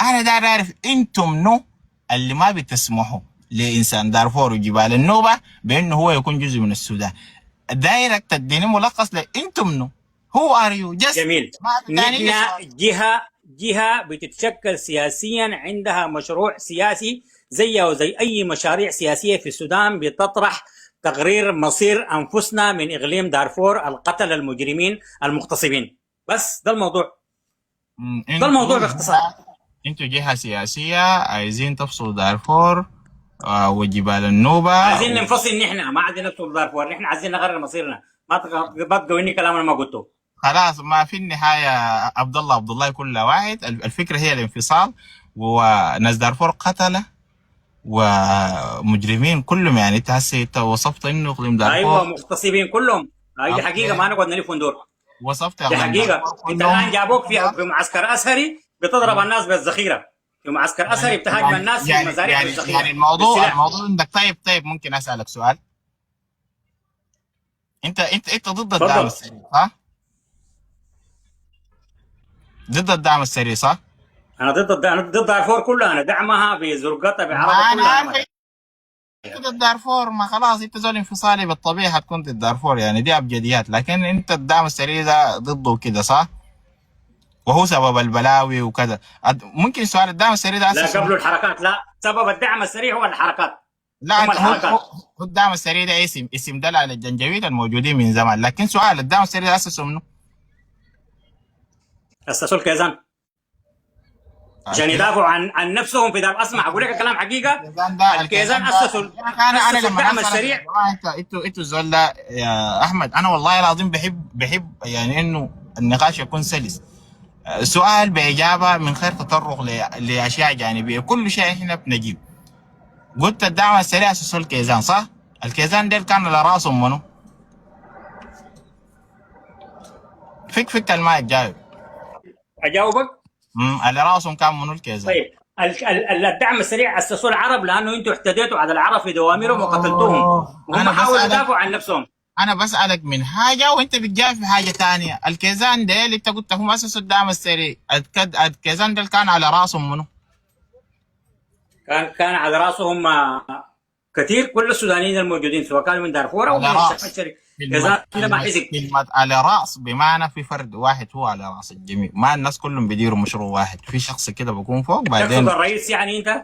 انا داير اعرف انتم منو اللي ما بتسمحوا لانسان دارفور وجبال النوبه بانه هو يكون جزء من السودان. دايرك تديني ملخص انتم منو؟ هو ار يو جست جميل. ما تاني لي نحن سؤال. جهة بتتشكل سياسيا، عندها مشروع سياسي زيها وزي أي مشاريع سياسية في السودان، بتطرح تقرير مصير أنفسنا من إقليم دارفور القتل المجرمين المغتصبين. بس ده الموضوع، ده الموضوع باختصار. انتوا جهه سياسيه عايزين تفصلوا دارفور وجبال النوبه عايزين ننفصل، نحن ما عايزين ندخل دارفور، نحن عايزين نغير مصيرنا. ما تقولني كلام انا ما قلته. خلاص ما في النهايه عبد الله كل واحد. الفكره هي الانفصال، وناس دارفور قتله ومجرمين كلهم. يعني انت هسه انت وصفت انه اقليم ايوه، دارفور مغتصبين كلهم. هاي دي حقيقه، ما نقعد نلف وندور. وصفت دي اقليم حقيقه. دارفور انت كلهم. الان جابوك في معسكر اسهري بتضرب الناس بالذخيره، في معسكر اسهري بتهاجم الناس في المزارع بالذخيره. يعني الموضوع عندك. طيب ممكن اسالك سؤال؟ انت ضد الدعم تفضل. السريع صح؟ ضد الدعم السريع صح؟ انا ضد دارفور كلها، انا دعمها بزرقتها ما بعربها انا كلها عارف انا. ضد دارفور. ما خلاص انت زول انفصالي بالطبيعه حتكون ضد دارفور، يعني دي ابجديات. لكن انت الدعم السريع ده ضده كده صح؟ وهو سبب البلاوي وكذا. ممكن سؤال الدعم السريع ده لا، اسسه؟ قبله الحركات. لا، سبب الدعم السريع هو الحركات. لا هم هو الحركات. الدعم السريع ده اسم دلع على الجنجويد الموجودين من زمان. لكن سؤال الدعم السريع ده اسسه منه؟ اسسوا الكيزان عشان يدافعوا عن نفسهم في دار. اسمع اقول لك الكلام حقيقه. الكيزان اسسوا انا لما الدعم اسالك يا السريع. جماعه انتوا الزول ده يا احمد، انا والله العظيم بحب يعني انه النقاش يكون سلس. سؤال باجابه من غير تطرق لاشياء جانبيه. كل شيء احنا بنجيب. قلت الدعم السريع اسسوا الكيزان صح؟ الكيزان ديل كان على راسهم منو؟ فك المايك جايب. اجاوبك. على راسهم كان منو الكيزان؟ طيب، الدعم السريع اسسوه العرب لانه انتم احتديتوا على العرب في دوامرهم وقتلتوهم، وهم حاولوا يدافعوا عن نفسهم. انا بسالك من حاجه وانت بتجاوب في حاجه ثانيه. الكيزان ده اللي انت قلت هم اسسوا الدعم السريع، الكيزان ده كان على راسهم منو؟ كان على راسهم كثير كل السودانيين الموجودين، سواء كانوا من دارفور او من الشرق. كلمة على راس بمعنى في فرد واحد هو على راس الجميع، ما الناس كلهم بيديروا مشروع واحد، في شخص كده بيكون فوق بعدين. تقصد الرئيس؟ يعني انت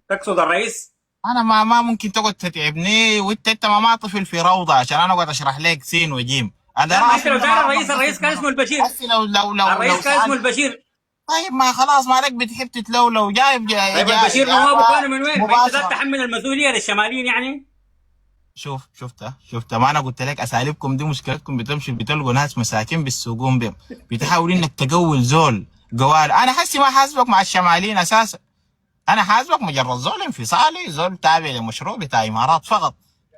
تقصد الرئيس؟ انا ما ممكن تقعد تتعبني وانت ما طفل في روضه عشان انا اقعد اشرح لك سين وجيم. على راس. انت لو داير الرئيس كان اسمه البشير. الرئيس كان اسمه البشير. طيب ما خلاص ما لك بتحب تتلولو جايب. طيب البشير نوابه كانوا من وين؟ ما انت تتحمل المسؤوليه للشماليين يعني. شفت ما انا قلت لك اساليبكم دي مشكلتكم، بتلقوا ناس مساكين بالسوقون بهم، بتحاول انك تقول زول قوال. انا حسي ما حاسبك مع الشماليين اساسا، انا حاسبك مجرد زول انفصالي، زول تابع لمشروع بتاع امارات فقط.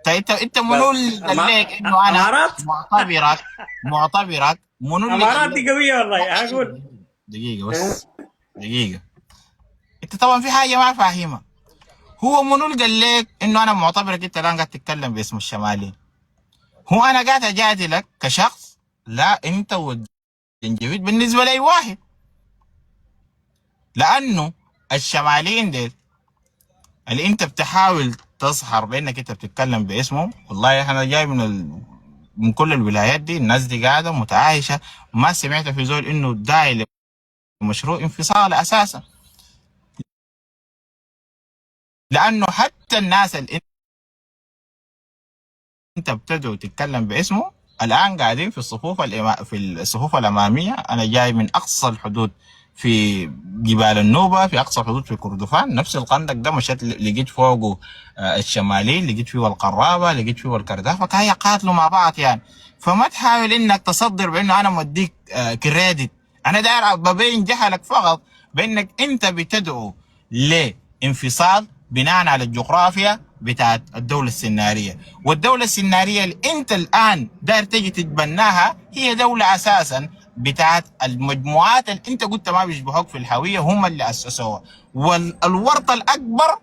انت منو اللي قال لك انه انا معتبرك منو اللي امارات دي قويه والله. هقول دقيقه بس دقيقه. انت طبعا في حاجه ما فاهمها. هو منو اللي قال لك انه انا معتبرك انت الان قاعد تتكلم باسم الشمالي؟ هو انا قاعد اجادلك كشخص؟ لا، انت والجنجويد بالنسبه لي واحد، لانه الشماليين ديل اللي انت بتحاول تظهر بانك انت بتتكلم باسمهم. والله انا جاي من كل الولايات دي، الناس دي قاعده متعايشه، ما سمعت في زول انه داعي لمشروع انفصال اساسا. لانه حتى الناس اللي انت بتدعو تتكلم باسمه الان قاعدين في الصفوف الاماميه. انا جاي من اقصى الحدود في جبال النوبه، في اقصى الحدود في كردفان، نفس الخندق ده مشيت لقيت فوقه الشمالي، لقيت فيه القرابه، لقيت فيه الكردافه، كهي قاتلوا مع بعض يعني. فما تحاول انك تصدر بانه انا مديك كريدت. انا داير ببين جهلك فقط بانك انت بتدعو لانفصال بناء على الجغرافيا بتاعت الدولة السنارية، والدولة السنارية اللي انت الان داير تجي تتبناها هي دولة اساسا بتاعت المجموعات اللي انت قلت ما بيشبهوك في الهوية، هم اللي اسسوها. والورطة الاكبر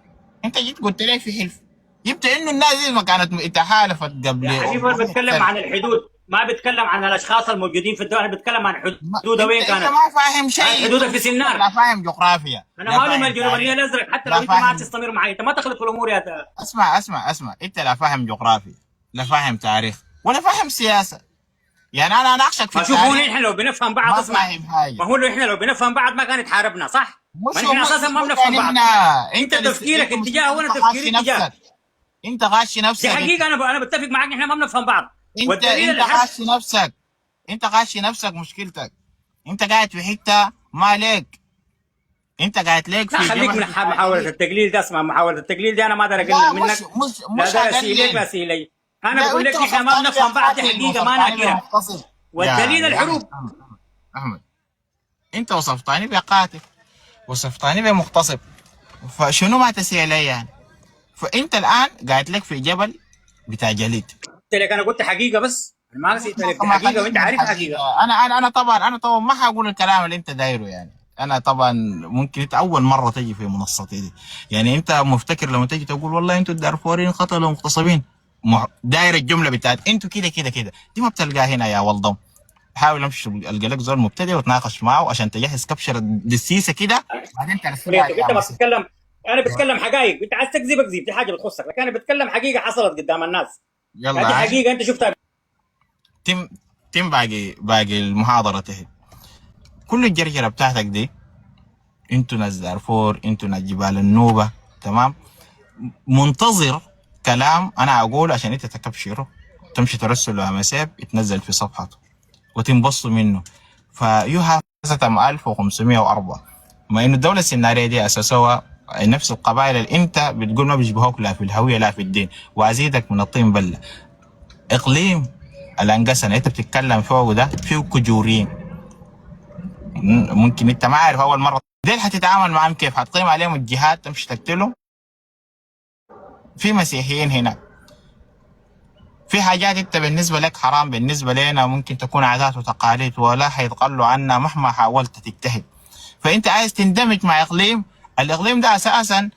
انت جيت قلت لي في حلف، جبت انه الناس دي ما كانت تحالفت قبل. يا حبيبي انا بتكلم عن الحدود. ما بتكلم عن الاشخاص الموجودين في الدوله، انا بتكلم عن حدودها وين انت كانت. ما فاهم شيء، حدودها في سنار. لا فاهم جغرافيا، انا لا مالي من فاهم الجنوب تاريخ، الازرق، حتى لو لا انت ما فاهم. تستمر معي، انت ما تخلط في الامور يا اسمع، انت لا فاهم جغرافيا، لا فاهم تاريخ، ولا فاهم سياسه. يعني انا اناقشك في ما شوفوا التاريخ احنا لو بنفهم بعض، ما اسمع، فاهم حاجه. ما هو لو احنا لو بنفهم بعض ما كانت حاربنا، صح؟ ما مش احنا اساسا ما مش بنفهم يعني بعض. احنا، انت انت تفكيرك مشكلتك اتجاه انت وانا تفكيري غاشي اتجاه. نفسك، انت غاشي دي نفسك انت. حقيقه، انا بتفق معاك، احنا ما بنفهم بعض. انت والدليل انت الحرب. غاشي نفسك، انت غاشي نفسك. مشكلتك انت قاعد في حته ما ليك، انت قاعد ليك لا في خليك جبل من بتاع محاوله جليد. التقليل ده، اسمع، محاوله التقليل دي انا ما اقدر اقلل لا مش منك. مش لا مش ده اسيلك لا اقلل. اسيلي. انا لا بقول انت لك نحن ما وصفتني بنفهم بعض، دي بقاتل، حقيقه ما وصفتني ناكرها. بمغتصب. والدليل يا الحروب. احمد، انت وصفتني بقاتل، وصفتني بمغتصب، فشنو ما تسيء لي يعني؟ فانت الان قاعد لك في جبل بتاع جليد. قلت لك، انا قلت حقيقه، بس انا ما نسيت لك، دي ما حقيقه خليك وانت من عارف الحقيقه. حقيقه. انا طبعا ما حقول الكلام اللي انت دايره يعني. انا طبعا ممكن انت اول مره تجي في منصتي دي، يعني انت مفتكر لما تجي تقول والله انتوا الدارفوريين قتلوا مغتصبين، داير الجمله بتاعت انتوا كده كده كده، دي ما بتلقاها هنا يا ولدم. حاول امشي القى لك زول مبتدئ وتناقش معه عشان تجهز كبشره دسيسه كده، بعدين ترسلها حريتك، انت يا ما مسيح. بتتكلم. انا بتكلم حقائق، انت عايز تكذب اكذب، دي حاجه بتخصك، لكن انا بتكلم حقيقه حصلت قدام الناس. يعني دي يلا هاي حقيقه انت شفتها. تم تم باقي المحاضره تهي. كل الجرجره بتاعتك دي، انتوا ناس دارفور، انتوا ناس جبال النوبه، تمام، منتظر كلام انا اقول عشان انت تكبشره، تمشي ترسل له مساب يتنزل في صفحته وتنبسطوا منه. فيو هاف 1504، ما انه الدوله السيناريه دي اسسوها نفس القبائل اللي انت بتقول ما بيشبهوك لا في الهويه لا في الدين، وازيدك من الطين بله. اقليم الانقسن انت بتتكلم فوق ده فيه كجورين، ممكن انت ما عارف اول مره ديل حتتعامل معاهم كيف، حتقيم عليهم الجهاد تمشي تقتلهم. في مسيحيين هنا، في حاجات انت بالنسبه لك حرام، بالنسبه لنا ممكن تكون عادات وتقاليد ولا حيتقلوا عنها مهما حاولت تجتهد. فانت عايز تندمج مع اقليم، الاقليم ده اساسا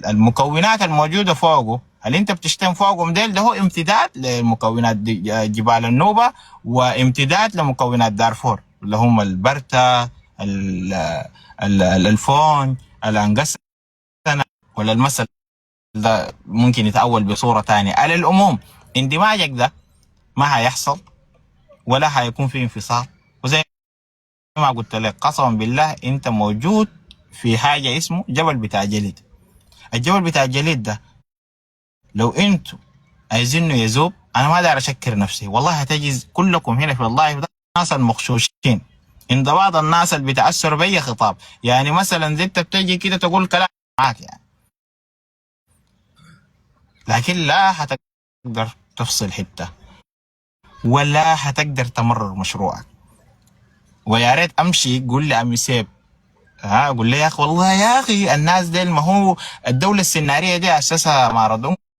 المكونات الموجوده فوقه اللي انت بتشتم فوقهم ديل، ده هو امتداد لمكونات جبال النوبه، وامتداد لمكونات دارفور اللي هم البرتا، الفون، الانقسنة، ولا المثل ده ممكن يتأول بصورة تانية. على العموم اندماجك ده ما هيحصل ولا هيكون في انفصال، وزي ما قلت لك قسما بالله انت موجود في حاجة اسمه جبل بتاع جليد. الجبل بتاع الجليد ده لو انتوا عايزينه يذوب، انا ما داير اشكر نفسي، والله هتجي كلكم هنا في اللايف ده ناس المغشوشين، انضباط الناس اللي بيتاثروا باي خطاب. يعني مثلا زي انت بتجي كده تقول كلام معاك يعني، لكن لا هتقدر تفصل حته ولا هتقدر تمرر مشروعك. ويا ريت امشي قول لي امي سيب، ها قول لي يا اخي والله يا اخي الناس دي ما هو الدوله السيناريه دي اساسها مارادونا